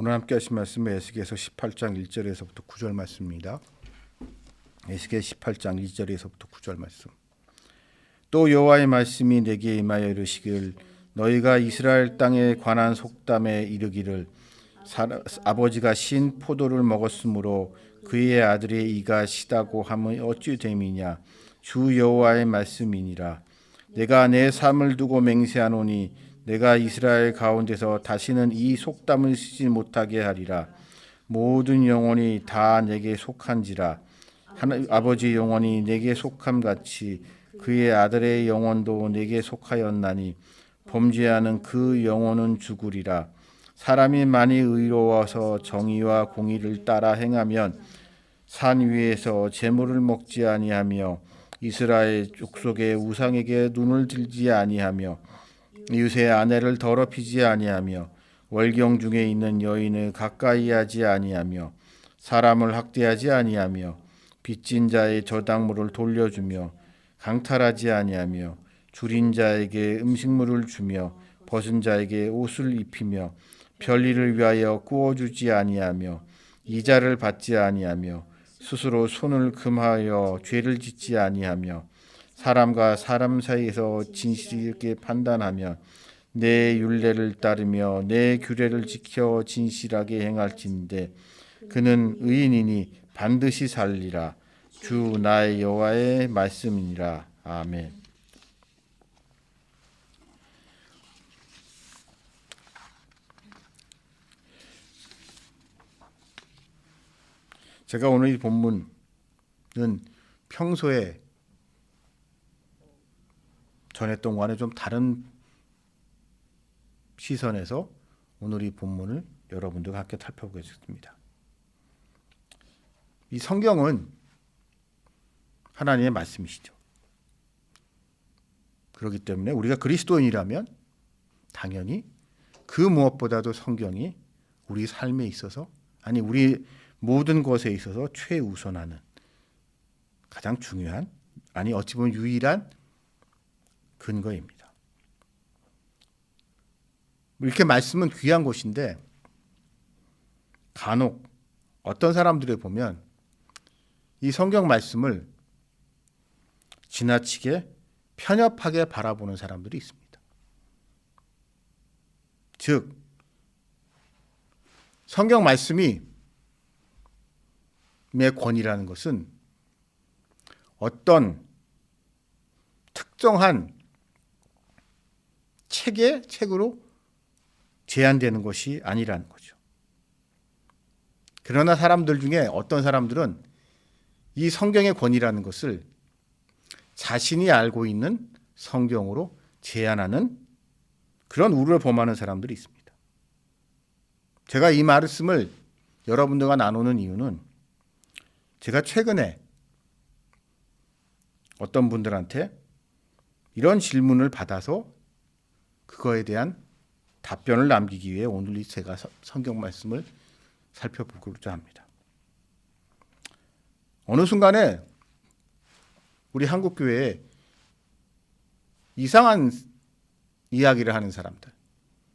오늘 함께 하신 말씀은 에스겔서 18장 1절에서부터 9절 말씀입니다. 에스겔 18장 1절에서부터 9절 말씀. 또 여호와의 말씀이 내게 임하여 이르시길 너희가 이스라엘 땅에 관한 속담에 이르기를 아버지가 신 포도를 먹었으므로 그의 아들의 이가 시다고 하면 어찌 됨이냐. 주 여호와의 말씀이니라. 내가 내 삶을 두고 맹세하노니 내가 이스라엘 가운데서 다시는 이 속담을 쓰지 못하게 하리라. 모든 영혼이 다 내게 속한지라. 아버지 영혼이 내게 속함같이 그의 아들의 영혼도 내게 속하였나니 범죄하는 그 영혼은 죽으리라. 사람이 많이 의로워서 정의와 공의를 따라 행하면 산 위에서 재물을 먹지 아니하며 이스라엘 족속의 우상에게 눈을 들지 아니하며 이웃의 아내를 더럽히지 아니하며 월경 중에 있는 여인을 가까이 하지 아니하며 사람을 학대하지 아니하며 빚진 자의 저당물을 돌려주며 강탈하지 아니하며 줄인 자에게 음식물을 주며 벗은 자에게 옷을 입히며 별일을 위하여 구워주지 아니하며 이자를 받지 아니하며 스스로 손을 금하여 죄를 짓지 아니하며 사람과 사람 사이에서 진실 있게 판단하며 내 율례를 따르며 내 규례를 지켜 진실하게 행할진대 그는 의인이니 반드시 살리라. 주 나의 여호와의 말씀이니라. 아멘. 제가 오늘 이 본문은 평소에 전했던 거와는 좀 다른 시선에서 오늘 이 본문을 여러분들과 함께 살펴보겠습니다. 이 성경은 하나님의 말씀이시죠. 그렇기 때문에 우리가 그리스도인이라면 당연히 그 무엇보다도 성경이 우리 삶에 있어서 아니 우리 모든 것에 있어서 최우선하는 가장 중요한 아니 어찌 보면 유일한 근거입니다. 이렇게 말씀은 귀한 것인데 간혹 어떤 사람들에 보면 이 성경 말씀을 지나치게 편협하게 바라보는 사람들이 있습니다. 즉 성경 말씀이 의 권위라는 것은 어떤 특정한 책으로 제한되는 것이 아니라는 거죠. 그러나 사람들 중에 어떤 사람들은 이 성경의 권위라는 것을 자신이 알고 있는 성경으로 제한하는 그런 우를 범하는 사람들이 있습니다. 제가 이 말씀을 여러분들과 나누는 이유는 제가 최근에 어떤 분들한테 이런 질문을 받아서 그거에 대한 답변을 남기기 위해 오늘 제가 성경 말씀을 살펴보고자 합니다. 어느 순간에 우리 한국교회에 이상한 이야기를 하는 사람들,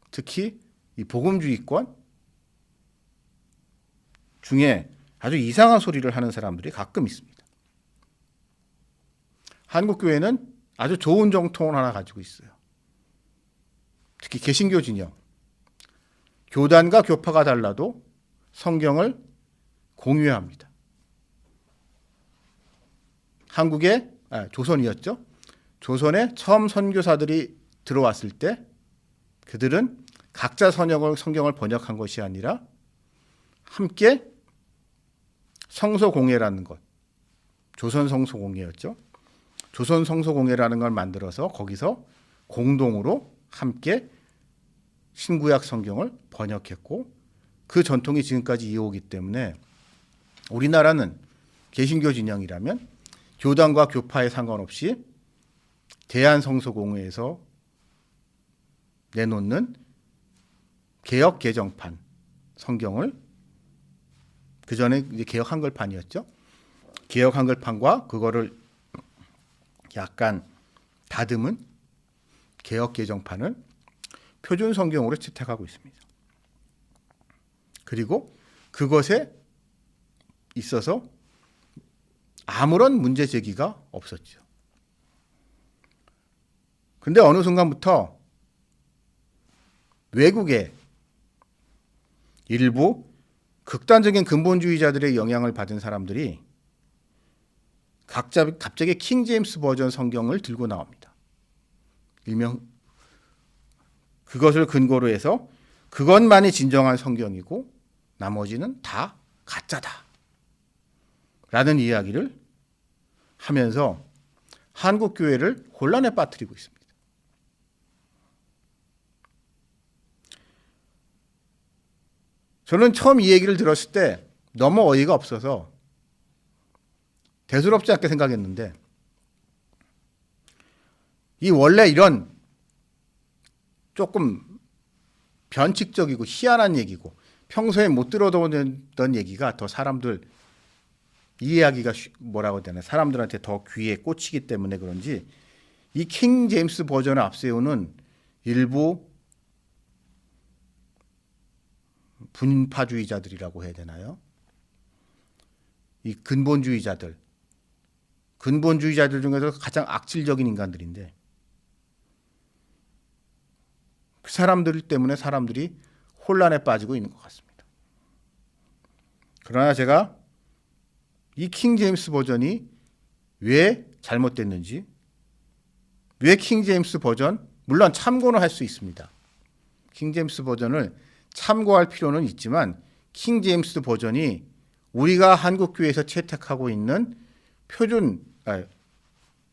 특히 이 복음주의권 중에 아주 이상한 소리를 하는 사람들이 가끔 있습니다. 한국교회는 아주 좋은 정통을 하나 가지고 있어요. 특히 개신교 진영. 교단과 교파가 달라도 성경을 공유합니다. 한국에 조선이었죠. 조선에 처음 선교사들이 들어왔을 때 그들은 각자 성경을 번역한 것이 아니라 함께 성서공회라는 것, 조선 성서공회였죠. 조선 성서공회라는 걸 만들어서 거기서 공동으로 함께 신구약 성경을 번역했고 그 전통이 지금까지 이어오기 때문에 우리나라는 개신교 진영이라면 교단과 교파에 상관없이 대한성서공회에서 내놓는 개역 개정판 성경을 그 전에 개역 한글판이었죠. 개역 한글판과 그거를 약간 다듬은 개역 개정판을 표준 성경으로 채택하고 있습니다. 그리고 그것에 있어서 아무런 문제 제기가 없었죠. 근데 어느 순간부터 외국의 일부 극단적인 근본주의자들의 영향을 받은 사람들이 갑자기 킹 제임스 버전 성경을 들고 나옵니다. 일명 그것을 근거로 해서 그것만이 진정한 성경이고 나머지는 다 가짜다 라는 이야기를 하면서 한국 교회를 혼란에 빠뜨리고 있습니다. 저는 처음 이 얘기를 들었을 때 너무 어이가 없어서 대수롭지 않게 생각했는데, 이 원래 이런 조금 변칙적이고 희한한 얘기고 평소에 못 들어보던 얘기가 더 사람들 이해하기가 뭐라고 해야 되나, 사람들한테 더 귀에 꽂히기 때문에 그런지 이 킹 제임스 버전을 앞세우는 일부 분파주의자들이라고 해야 되나요? 이 근본주의자들 중에서 가장 악질적인 인간들인데, 그 사람들 때문에 사람들이 혼란에 빠지고 있는 것 같습니다. 그러나 제가 이 킹 제임스 버전이 왜 잘못됐는지, 왜 킹 제임스 버전, 물론 참고는 할 수 있습니다. 킹 제임스 버전을 참고할 필요는 있지만 킹 제임스 버전이 우리가 한국 교회에서 채택하고 있는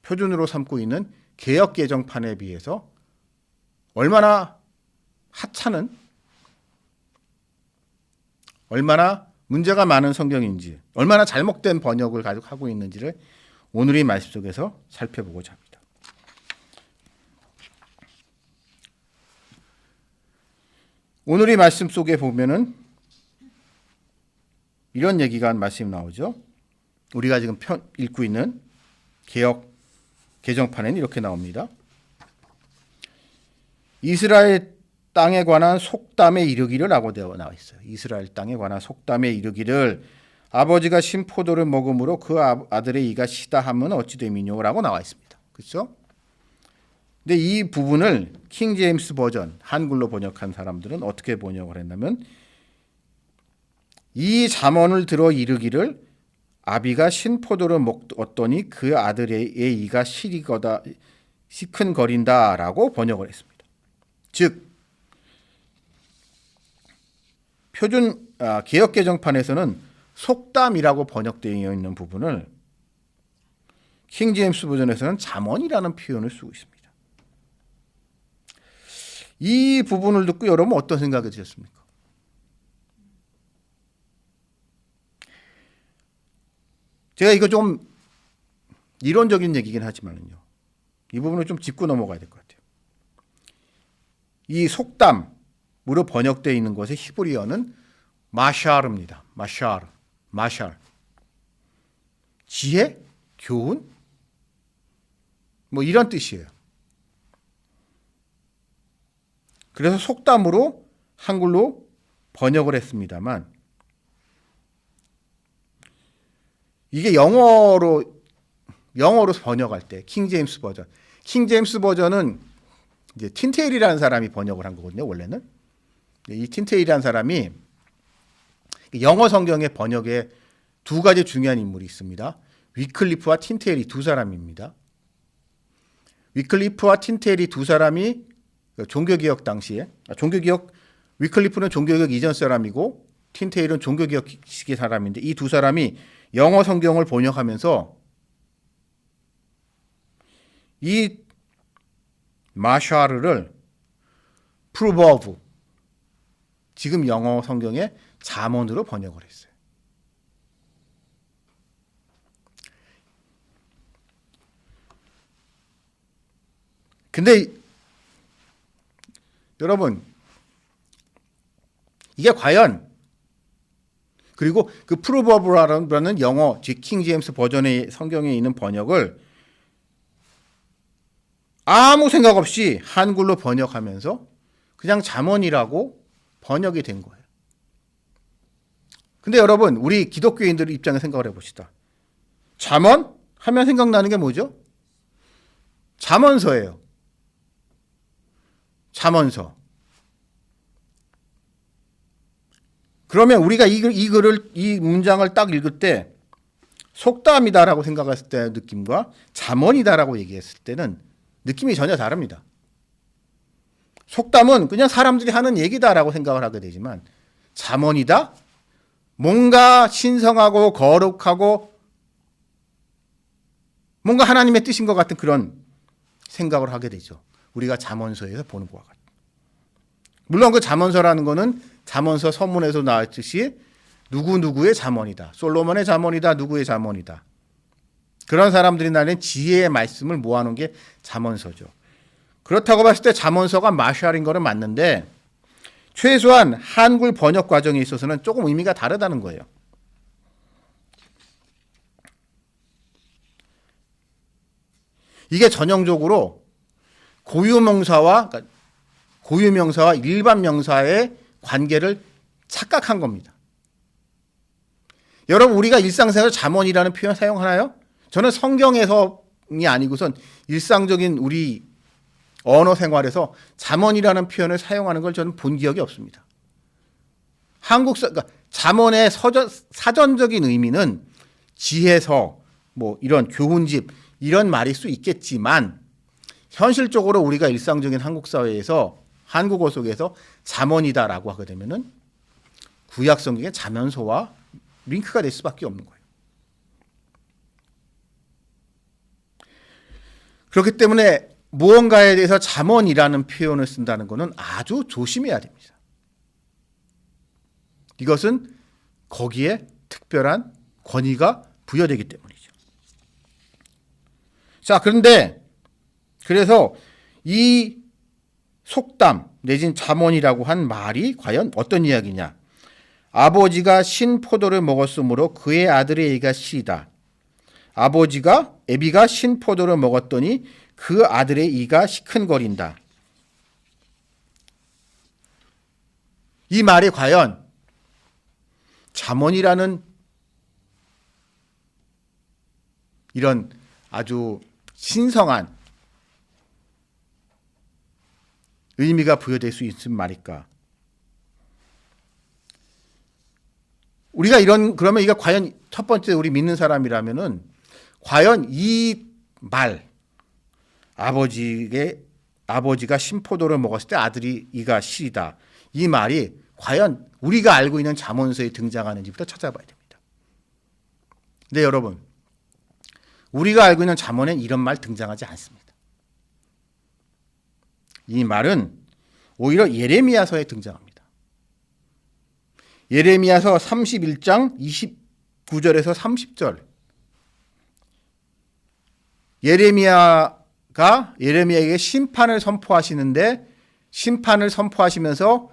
표준으로 삼고 있는 개역 개정판에 비해서 얼마나 하찮은, 얼마나 문제가 많은 성경인지, 얼마나 잘못된 번역을 가지고 있는지를 오늘의 말씀 속에서 살펴보고자 합니다. 오늘의 말씀 속에 보면은 이런 얘기가 말씀이 나오죠. 우리가 지금 읽고 있는 개역 개정판에는 이렇게 나옵니다. 이스라엘 땅에 관한 속담에 이르기를 라고 되어 나와 있어요. 이스라엘 땅에 관한 속담에 이르기를 아버지가 신 포도를 먹음으로 그 아들의 이가 시다 함은 어찌 됨이뇨 라고 나와 있습니다. 그렇죠? 근데 이 부분을 킹 제임스 버전 한글로 번역한 사람들은 어떻게 번역을 했냐면, 이 잠언을 들어 이르기를 아비가 신 포도를 먹었더니 그 아들의 이가 시큰거린다라고 번역을 했습니다. 즉 개역 개정판에서는 속담이라고 번역되어 있는 부분을 킹 제임스 버전에서는 잠언이라는 표현을 쓰고 있습니다. 이 부분을 듣고 여러분 어떤 생각이 드셨습니까? 제가 이거 좀 이론적인 얘기긴 하지만요, 이 부분을 좀 짚고 넘어가야 될 것 같아요. 이 속담으로 번역되어 있는 것의 히브리어는 마샬입니다. 마샬. 지혜, 교훈, 뭐 이런 뜻이에요. 그래서 속담으로 한글로 번역을 했습니다만, 이게 영어로 번역할 때 킹 제임스 버전은 이제 틴테일이라는 사람이 번역을 한 거거든요. 원래는 이 틴테일이라는 사람이 영어 성경의 번역에 두 가지 중요한 인물이 있습니다. 위클리프와 틴테일이 두 사람입니다. 위클리프와 틴테일이 두 사람이 종교개혁 당시에, 위클리프는 종교개혁 이전 사람이고 틴테일은 종교개혁 시기 사람인데, 이 두 사람이 영어 성경을 번역하면서 이 마샤르를 프로버브, 지금 영어 성경의 잠언으로 번역을 했어요. 근데 여러분, 이게 과연, 그리고 그 프로버브라는 영어 킹 제임스 버전의 성경에 있는 번역을 아무 생각 없이 한글로 번역하면서 그냥 잠언이라고 번역이 된 거예요. 근데 여러분, 우리 기독교인들 입장에 생각을 해봅시다. 잠언 하면 생각나는 게 뭐죠? 잠언서예요. 잠언서. 그러면 우리가 이 문장을 딱 읽을 때 속담이다라고 생각했을 때 느낌과 잠언이다라고 얘기했을 때는 느낌이 전혀 다릅니다. 속담은 그냥 사람들이 하는 얘기다라고 생각을 하게 되지만 잠언이다? 뭔가 신성하고 거룩하고 뭔가 하나님의 뜻인 것 같은 그런 생각을 하게 되죠. 우리가 잠언서에서 보는 것과 같아요. 물론 그 잠언서라는 거는 잠언서 서문에서 나왔듯이 누구누구의 잠언이다. 솔로몬의 잠언이다. 누구의 잠언이다. 그런 사람들이 나는 지혜의 말씀을 모아놓은 게 잠언서죠. 그렇다고 봤을 때 잠언서가 마샬인 거는 맞는데 최소한 한글 번역 과정에 있어서는 조금 의미가 다르다는 거예요. 이게 전형적으로 고유명사와 일반 명사의 관계를 착각한 겁니다. 여러분, 우리가 일상생활 잠언이라는 표현 사용하나요? 저는 성경에서이 아니고선 일상적인 우리 언어 생활에서 잠언이라는 표현을 사용하는 걸 저는 본 기억이 없습니다. 그러니까 잠언의 사전적인 의미는 지혜서, 뭐 이런 교훈집 이런 말일 수 있겠지만 현실적으로 우리가 일상적인 한국 사회에서 한국어 속에서 잠언이다라고 하게 되면은 구약 성경의 잠언서와 링크가 될 수밖에 없는 거예요. 그렇기 때문에 무언가에 대해서 잠언이라는 표현을 쓴다는 것은 아주 조심해야 됩니다. 이것은 거기에 특별한 권위가 부여되기 때문이죠. 자, 그래서 이 속담 내진 잠언이라고 한 말이 과연 어떤 이야기냐? 아버지가 신 포도를 먹었으므로 그의 아들의 이가 시리다. 애비가 신 포도를 먹었더니 그 아들의 이가 시큰거린다. 이 말이 과연 잠언이라는 이런 아주 신성한 의미가 부여될 수 있는 말일까? 우리가 그러면 이거 과연 첫 번째 우리 믿는 사람이라면은 과연 이 말, 아버지가 신포도를 먹었을 때 아들이 이가 시리다. 이 말이 과연 우리가 알고 있는 잠언서에 등장하는지부터 찾아봐야 됩니다. 네, 여러분. 우리가 알고 있는 잠언엔 이런 말 등장하지 않습니다. 이 말은 오히려 예레미야서에 등장합니다. 예레미야서 31장 29절에서 30절. 예레미야에게 심판을 선포하시는데 심판을 선포하시면서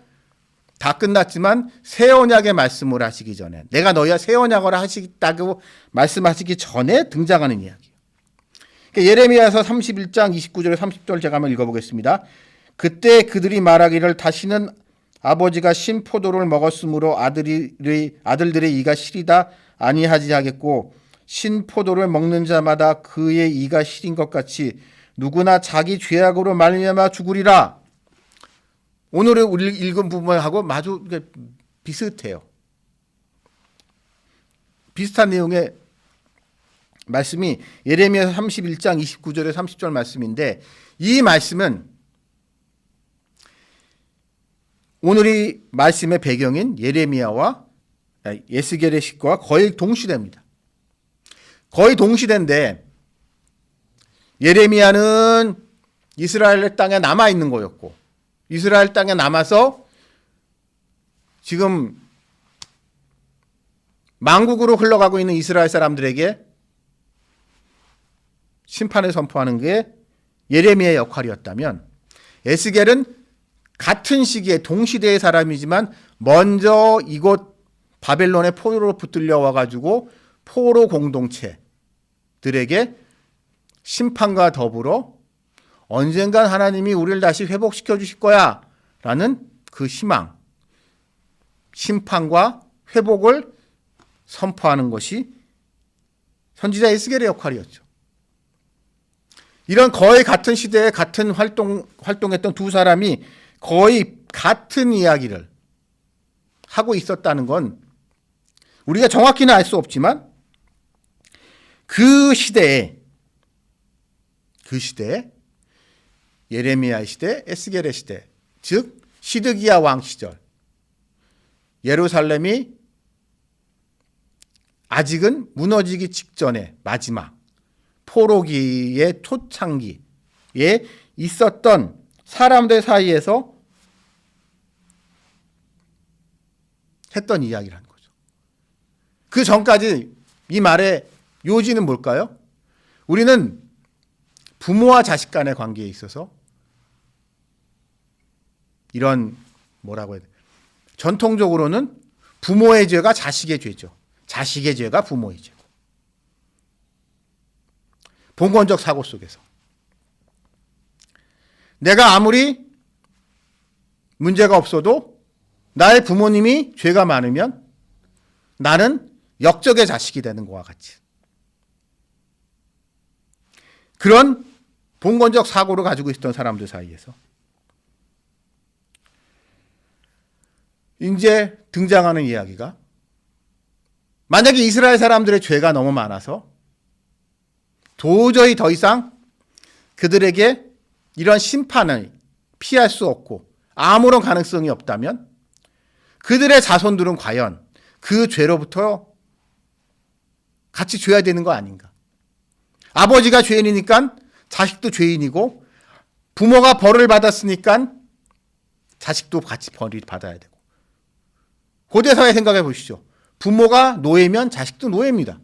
다 끝났지만 새 언약의 말씀을 하시기 전에 내가 너희와 새 언약을 하시겠다고 말씀하시기 전에 등장하는 이야기예요. 그러니까 예레미야서 31장 29절에 30절 제가 한번 읽어보겠습니다. 그때 그들이 말하기를 다시는 아버지가 신포도를 먹었으므로 아들들의 이가 시리다 아니하지 하겠고 신포도를 먹는 자마다 그의 이가 시린 것 같이 누구나 자기 죄악으로 말미암아 죽으리라. 오늘 우리 읽은 부분하고 마주 비슷해요. 비슷한 내용의 말씀이 예레미야 31장 29절에 30절 말씀인데 이 말씀은 오늘의 말씀의 배경인 예레미야와 에스겔의 시과 거의 동시대입니다. 거의 동시대인데 예레미야는 이스라엘 땅에 남아있는 거였고 이스라엘 땅에 남아서 지금 만국으로 흘러가고 있는 이스라엘 사람들에게 심판을 선포하는 게 예레미야의 역할이었다면 에스겔은 같은 시기에 동시대의 사람이지만 먼저 이곳 바벨론의 포로로 붙들려 와가지고 포로 공동체들에게 심판과 더불어 언젠간 하나님이 우리를 다시 회복시켜 주실 거야 라는 그 희망, 심판과 회복을 선포하는 것이 선지자 에스겔의 역할이었죠. 이런 거의 같은 시대에 같은 활동했던 두 사람이 거의 같은 이야기를 하고 있었다는 건 우리가 정확히는 알 수 없지만 그 시대에 예레미야 시대, 에스겔의 시대, 즉 시드기야 왕 시절, 예루살렘이 아직은 무너지기 직전의 마지막 포로기의 초창기에 있었던 사람들 사이에서 했던 이야기라는 거죠. 그 전까지 이 말의 요지는 뭘까요? 우리는 부모와 자식 간의 관계에 있어서 이런 뭐라고 해야 돼? 전통적으로는 부모의 죄가 자식의 죄죠. 자식의 죄가 부모의 죄고. 봉건적 사고 속에서 내가 아무리 문제가 없어도 나의 부모님이 죄가 많으면 나는 역적의 자식이 되는 것과 같이 그런 봉건적 사고를 가지고 있었던 사람들 사이에서 이제 등장하는 이야기가 만약에 이스라엘 사람들의 죄가 너무 많아서 도저히 더 이상 그들에게 이런 심판을 피할 수 없고 아무런 가능성이 없다면 그들의 자손들은 과연 그 죄로부터 같이 줘야 되는 거 아닌가? 아버지가 죄인이니까 자식도 죄인이고 부모가 벌을 받았으니까 자식도 같이 벌을 받아야 되고 고대사회 생각해 보시죠. 부모가 노예면 자식도 노예입니다.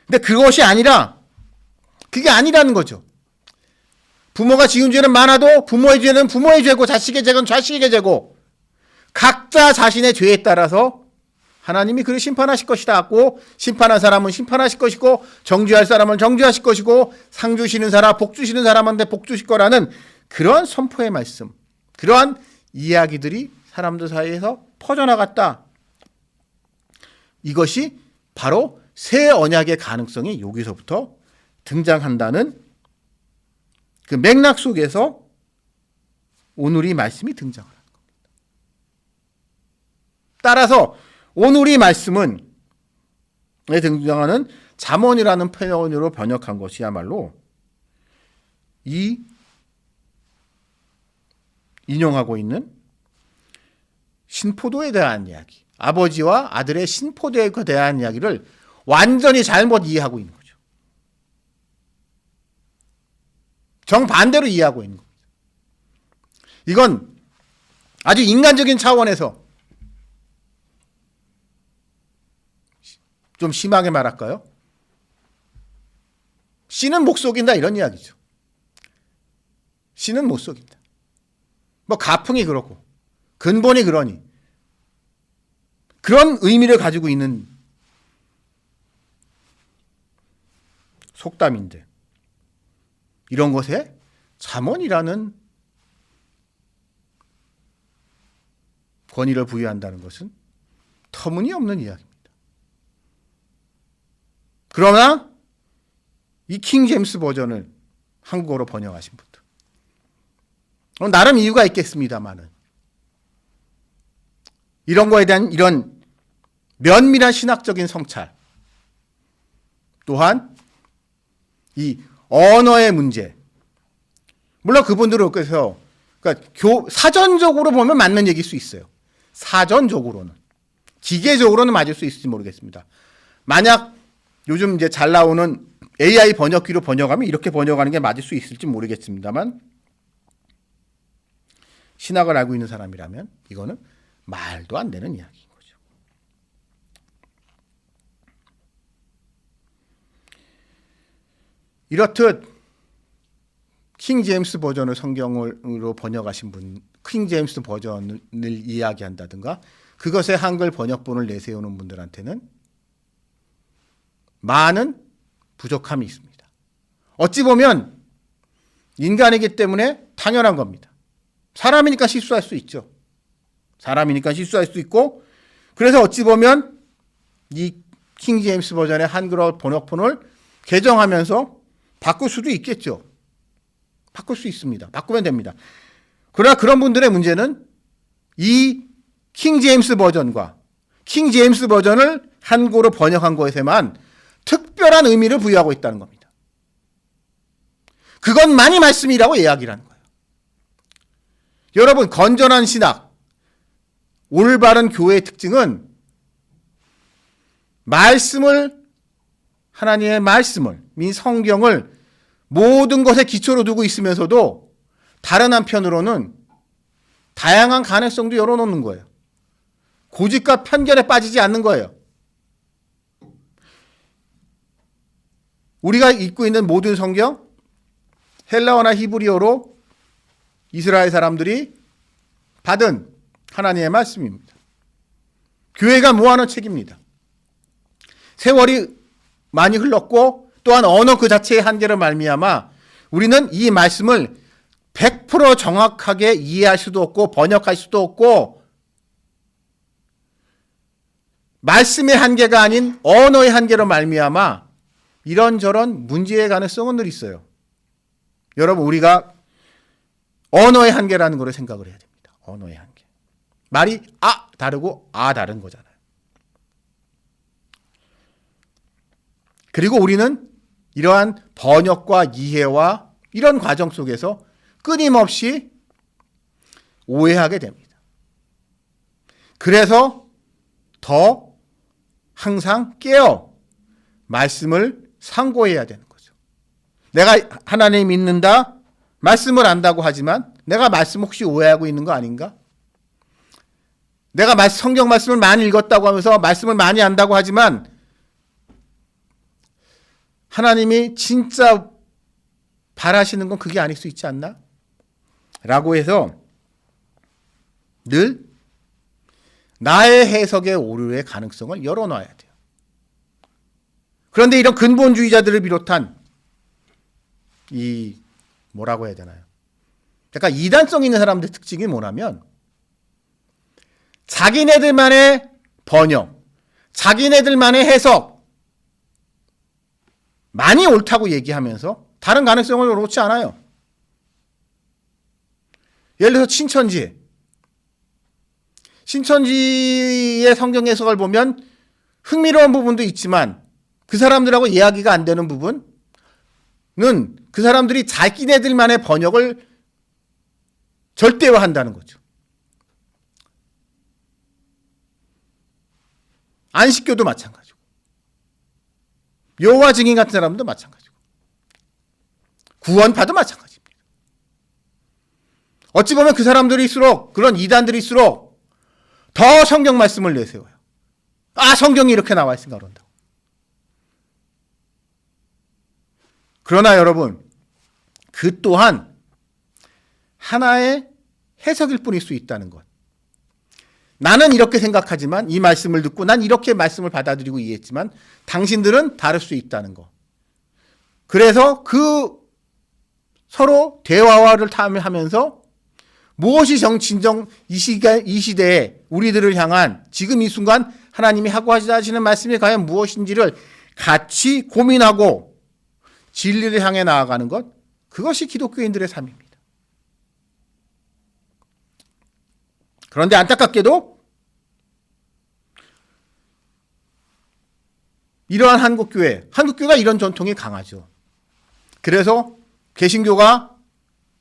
근데 그것이 아니라 그게 아니라는 거죠. 부모가 지은 죄는 많아도 부모의 죄는 부모의 죄고 자식의 죄는 자식의 죄고 각자 자신의 죄에 따라서 하나님이 그를 심판하실 것이다 하고 심판한 사람은 심판하실 것이고 정죄할 사람은 정죄하실 것이고 상 주시는 사람 복 주시는 사람한테 복 주실 거라는 그런 선포의 말씀, 그러한 이야기들이 사람들 사이에서 퍼져나갔다. 이것이 바로 새 언약의 가능성이 여기서부터 등장한다는 그 맥락 속에서 오늘 이 말씀이 등장하는 겁니다. 따라서 오늘 이 말씀은 등장하는 잠언이라는 표현으로 번역한 것이야말로 이 인용하고 있는 신포도에 대한 이야기, 아버지와 아들의 신포도에 대한 이야기를 완전히 잘못 이해하고 있는 거죠. 정반대로 이해하고 있는 겁니다. 이건 아주 인간적인 차원에서 좀 심하게 말할까요? 씨는 못 속인다 이런 이야기죠. 씨는 못 속인다. 뭐 가풍이 그렇고 근본이 그러니 그런 의미를 가지고 있는 속담인데 이런 것에 잠언이라는 권위를 부여한다는 것은 터무니없는 이야기입니다. 그러나 이 킹 제임스 버전을 한국어로 번역하신 분들 나름 이유가 있겠습니다만은 이런 거에 대한 이런 면밀한 신학적인 성찰 또한 이 언어의 문제 물론 그분들은 그래서 그러니까 사전적으로 보면 맞는 얘기일 수 있어요. 사전적으로는 기계적으로는 맞을 수 있을지 모르겠습니다. 만약 요즘 이제 잘 나오는 AI 번역기로 번역하면 이렇게 번역하는 게 맞을 수 있을지 모르겠습니다만 신학을 알고 있는 사람이라면 이거는 말도 안 되는 이야기인 거죠. 이렇듯 킹 제임스 버전을 성경으로 번역하신 분, 킹 제임스 버전을 이야기한다든가 그것의 한글 번역본을 내세우는 분들한테는 많은 부족함이 있습니다. 어찌 보면 인간이기 때문에 당연한 겁니다. 사람이니까 실수할 수 있죠. 사람이니까 실수할 수 있고 그래서 어찌 보면 이 킹 제임스 버전의 한글어 번역본을 개정하면서 바꿀 수도 있겠죠. 바꿀 수 있습니다. 바꾸면 됩니다. 그러나 그런 분들의 문제는 이 킹 제임스 버전과 킹 제임스 버전을 한국어로 번역한 것에만 특별한 의미를 부여하고 있다는 겁니다. 그것만이 말씀이라고 이야기를 하는 거예요. 여러분, 건전한 신학, 올바른 교회의 특징은 하나님의 말씀을, 이 성경을 모든 것에 기초로 두고 있으면서도 다른 한편으로는 다양한 가능성도 열어놓는 거예요. 고집과 편견에 빠지지 않는 거예요. 우리가 읽고 있는 모든 성경, 헬라어나 히브리어로 이스라엘 사람들이 받은 하나님의 말씀입니다. 교회가 모아놓은 책입니다. 세월이 많이 흘렀고 또한 언어 그 자체의 한계로 말미암아 우리는 이 말씀을 100% 정확하게 이해할 수도 없고 번역할 수도 없고 말씀의 한계가 아닌 언어의 한계로 말미암아 이런저런 문제의 가능성은 늘 있어요. 여러분, 우리가 언어의 한계라는 걸 생각을 해야 됩니다. 언어의 한계. 말이 다르고 다른 거잖아요. 그리고 우리는 이러한 번역과 이해와 이런 과정 속에서 끊임없이 오해하게 됩니다. 그래서 더 항상 깨어 말씀을 상고해야 되는 거죠. 내가 하나님 믿는다, 말씀을 안다고 하지만 내가 말씀 혹시 오해하고 있는 거 아닌가? 내가 성경 말씀을 많이 읽었다고 하면서 말씀을 많이 안다고 하지만 하나님이 진짜 바라시는 건 그게 아닐 수 있지 않나? 라고 해서 늘 나의 해석의 오류의 가능성을 열어놔야 돼요. 그런데 이런 근본주의자들을 비롯한 뭐라고 해야 되나요? 약간 이단성 있는 사람들의 특징이 뭐냐면 자기네들만의 번역, 자기네들만의 해석 많이 옳다고 얘기하면서 다른 가능성을 놓지 않아요. 예를 들어서 신천지의 성경 해석을 보면 흥미로운 부분도 있지만 그 사람들하고 이야기가 안 되는 부분은 그 사람들이 자기네들만의 번역을 절대화한다는 거죠. 안식교도 마찬가지고 여호와 증인 같은 사람도 마찬가지고 구원파도 마찬가지입니다. 어찌 보면 그 사람들일수록 그런 이단들일수록 더 성경 말씀을 내세워요. 성경이 이렇게 나와 있으니까 그런다고. 그러나 여러분, 그 또한 하나의 해석일 뿐일 수 있다는 것. 나는 이렇게 생각하지만 이 말씀을 듣고 난 이렇게 말씀을 받아들이고 이해했지만 당신들은 다를 수 있다는 것. 그래서 서로 대화를 하면서 무엇이 진정 이 시대에 우리들을 향한 지금 이 순간 하나님이 하고 하시는 말씀이 과연 무엇인지를 같이 고민하고 진리를 향해 나아가는 것, 그것이 기독교인들의 삶입니다. 그런데 안타깝게도 이러한 한국교회가 이런 전통이 강하죠. 그래서 개신교가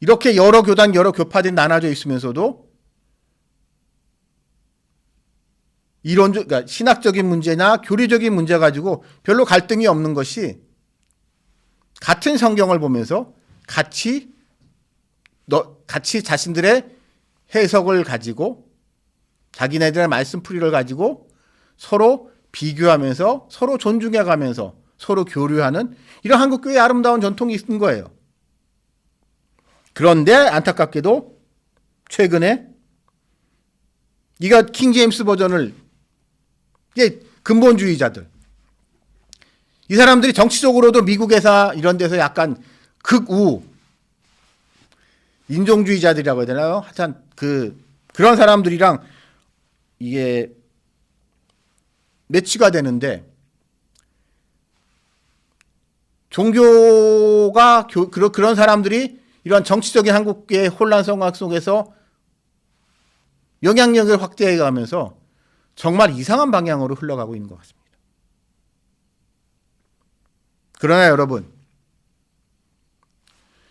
이렇게 여러 교단, 여러 교파들이 나눠져 있으면서도 그러니까 신학적인 문제나 교리적인 문제 가지고 별로 갈등이 없는 것이 같은 성경을 보면서 같이 자신들의 해석을 가지고 자기네들의 말씀풀이를 가지고 서로 비교하면서 서로 존중해가면서 서로 교류하는 이런 한국교회의 아름다운 전통이 있는 거예요. 그런데 안타깝게도 최근에 이가 킹 제임스 버전을 근본주의자들 이 사람들이 정치적으로도 미국에서 이런 데서 약간 극우 인종주의자들이라고 해야 되나요? 하여튼 그런 사람들이랑 이게 매치가 되는데 종교가 그런 사람들이 이러한 정치적인 한국의 혼란성 속에서 영향력을 확대해 가면서 정말 이상한 방향으로 흘러가고 있는 것 같습니다. 그러나 여러분,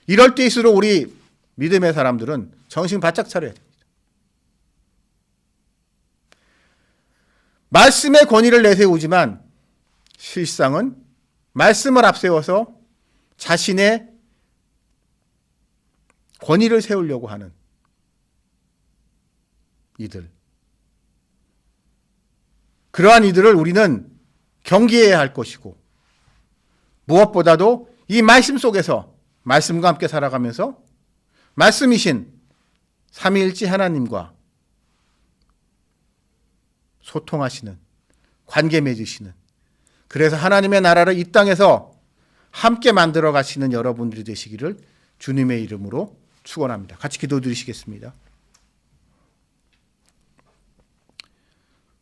이럴 때일수록 우리 믿음의 사람들은 정신 바짝 차려야 됩니다. 말씀의 권위를 내세우지만 실상은 말씀을 앞세워서 자신의 권위를 세우려고 하는 이들. 그러한 이들을 우리는 경계해야 할 것이고 무엇보다도 이 말씀 속에서 말씀과 함께 살아가면서 말씀이신 삼위일체 하나님과 소통하시는, 관계 맺으시는, 그래서 하나님의 나라를 이 땅에서 함께 만들어 가시는 여러분들이 되시기를 주님의 이름으로 축원합니다. 같이 기도드리시겠습니다.